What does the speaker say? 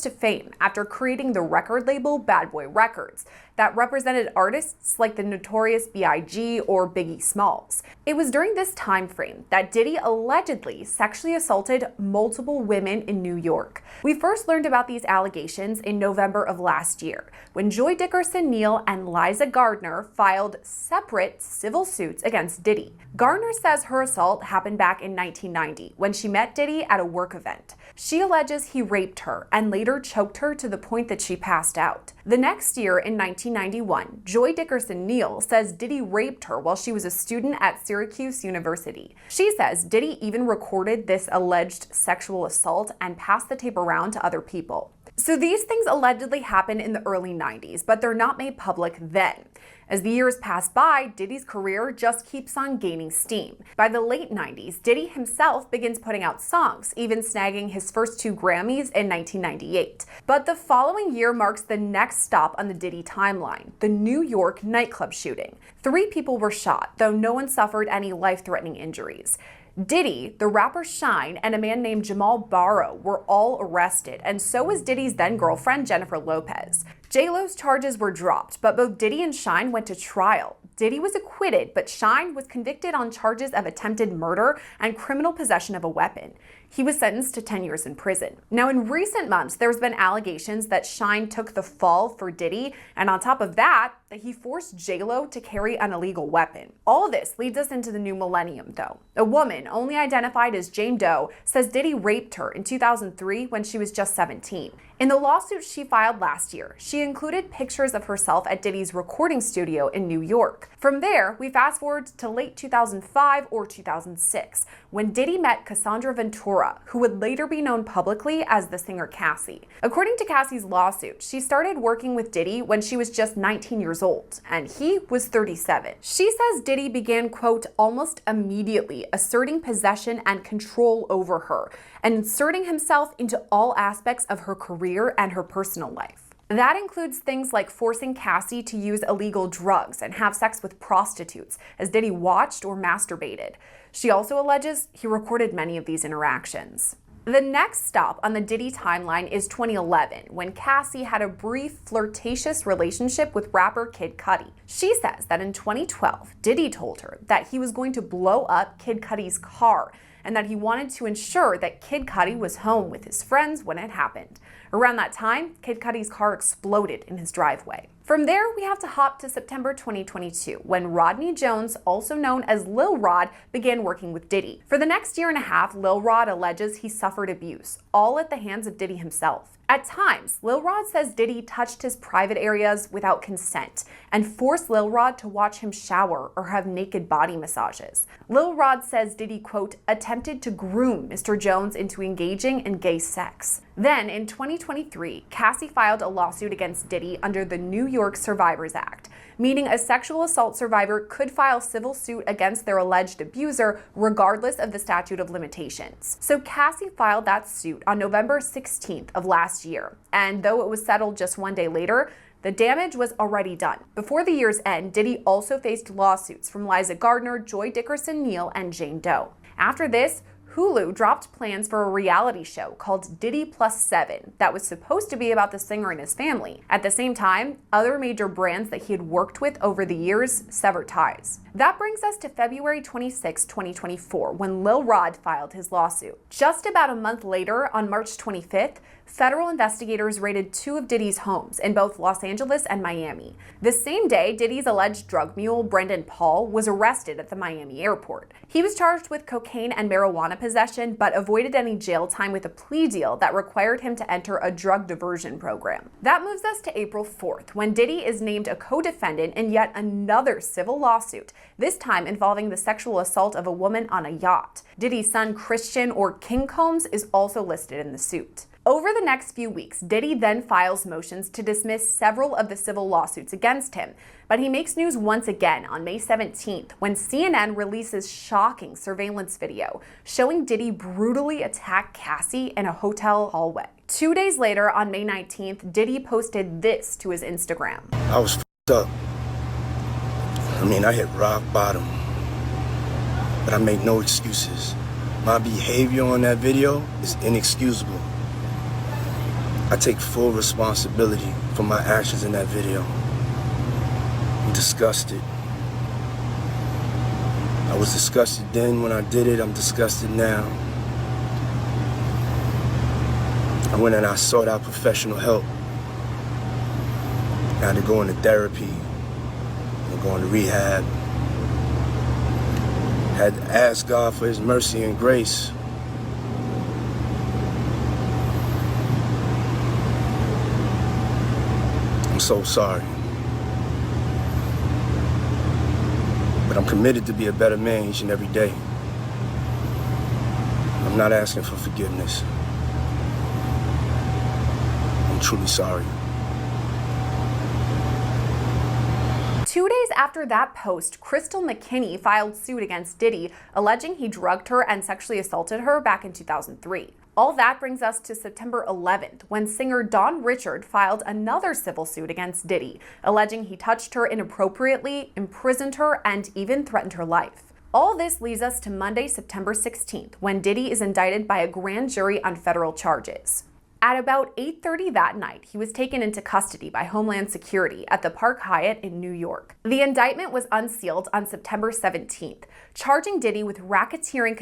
to fame after creating the record label Bad Boy Records that represented artists like the notorious B.I.G. or Biggie Smalls. It was during this time frame that Diddy allegedly sexually assaulted multiple women in New York. We first learned about these allegations in November of last year, when Joy Dickerson-Neal and Liza Gardner filed separate civil suits against Diddy. Gardner says her assault happened back in 1990 when she met Diddy at a work event. She alleges he raped her and later choked her to the point that she passed out. The next year, in 1991, Joy Dickerson-Neal says Diddy raped her while she was a student at Syracuse University. She says Diddy even recorded this alleged sexual assault and passed the tape around to other people. So these things allegedly happened in the early 90s, but they're not made public then. As the years pass by, Diddy's career just keeps on gaining steam. By the late 90s, Diddy himself begins putting out songs, even snagging his first 2 Grammys in 1998. But the following year marks the next stop on the Diddy timeline, the New York nightclub shooting. 3 people were shot, though no one suffered any life-threatening injuries. Diddy, the rapper Shine, and a man named Jamal Barrow were all arrested, and so was Diddy's then-girlfriend Jennifer Lopez. J-Lo's charges were dropped, but both Diddy and Shine went to trial. Diddy was acquitted, but Shine was convicted on charges of attempted murder and criminal possession of a weapon. He was sentenced to 10 years in prison. Now, in recent months, there's been allegations that Shine took the fall for Diddy, and on top of that he forced J-Lo to carry an illegal weapon. All of this leads us into the new millennium, though. A woman, only identified as Jane Doe, says Diddy raped her in 2003 when she was just 17. In the lawsuit she filed last year, she included pictures of herself at Diddy's recording studio in New York. From there, we fast forward to late 2005 or 2006, when Diddy met Cassandra Ventura, who would later be known publicly as the singer Cassie. According to Cassie's lawsuit, she started working with Diddy when she was just 19 years old, and he was 37. She says Diddy began, quote, almost immediately asserting possession and control over her, and inserting himself into all aspects of her career and her personal life. That includes things like forcing Cassie to use illegal drugs and have sex with prostitutes as Diddy watched or masturbated. She also alleges he recorded many of these interactions. The next stop on the Diddy timeline is 2011, when Cassie had a brief flirtatious relationship with rapper Kid Cudi. She says that in 2012, Diddy told her that he was going to blow up Kid Cudi's car and that he wanted to ensure that Kid Cudi was home with his friends when it happened. Around that time, Kid Cudi's car exploded in his driveway. From there, we have to hop to September 2022, when Rodney Jones, also known as Lil Rod, began working with Diddy. For the next year and a half, Lil Rod alleges he suffered abuse, all at the hands of Diddy himself. At times, Lil Rod says Diddy touched his private areas without consent and forced Lil Rod to watch him shower or have naked body massages. Lil Rod says Diddy, quote, attempted to groom Mr. Jones into engaging in gay sex. Then, in 2023, Cassie filed a lawsuit against Diddy under the New York Survivors Act, meaning a sexual assault survivor could file civil suit against their alleged abuser regardless of the statute of limitations. So Cassie filed that suit on November 16th of last year, and though it was settled just one day later, the damage was already done. Before the year's end, Diddy also faced lawsuits from Liza Gardner, Joy Dickerson-Neal, and Jane Doe. After this, Hulu dropped plans for a reality show called Diddy Plus 7 that was supposed to be about the singer and his family. At the same time, other major brands that he had worked with over the years severed ties. That brings us to February 26, 2024, when Lil Rod filed his lawsuit. Just about a month later, on March 25th, federal investigators raided 2 of Diddy's homes in both Los Angeles and Miami. The same day, Diddy's alleged drug mule, Brendan Paul, was arrested at the Miami airport. He was charged with cocaine and marijuana possession, but avoided any jail time with a plea deal that required him to enter a drug diversion program. That moves us to April 4th, when Diddy is named a co-defendant in yet another civil lawsuit, this time involving the sexual assault of a woman on a yacht. Diddy's son, Christian, or King Combs, is also listed in the suit. Over the next few weeks, Diddy then files motions to dismiss several of the civil lawsuits against him, but he makes news once again on May 17th when CNN releases shocking surveillance video showing Diddy brutally attack Cassie in a hotel hallway. 2 days later, on May 19th, Diddy posted this to his Instagram. I was f***ed up. I hit rock bottom, but I make no excuses. My behavior on that video is inexcusable. I take full responsibility for my actions in that video. I'm disgusted. I was disgusted then when I did it. I'm disgusted now. I went and I sought out professional help. I had to go into therapy and go into rehab. Had to ask God for His mercy and grace. I'm so sorry. But I'm committed to be a better man each and every day. I'm not asking for forgiveness. I'm truly sorry. 2 days after that post, Crystal McKinney filed suit against Diddy, alleging he drugged her and sexually assaulted her back in 2003. All that brings us to September 11th, when singer Dawn Richard filed another civil suit against Diddy, alleging he touched her inappropriately, imprisoned her, and even threatened her life. All this leads us to Monday, September 16th, when Diddy is indicted by a grand jury on federal charges. At about 8:30 that night, he was taken into custody by Homeland Security at the Park Hyatt in New York. The indictment was unsealed on September 17th, charging Diddy with racketeering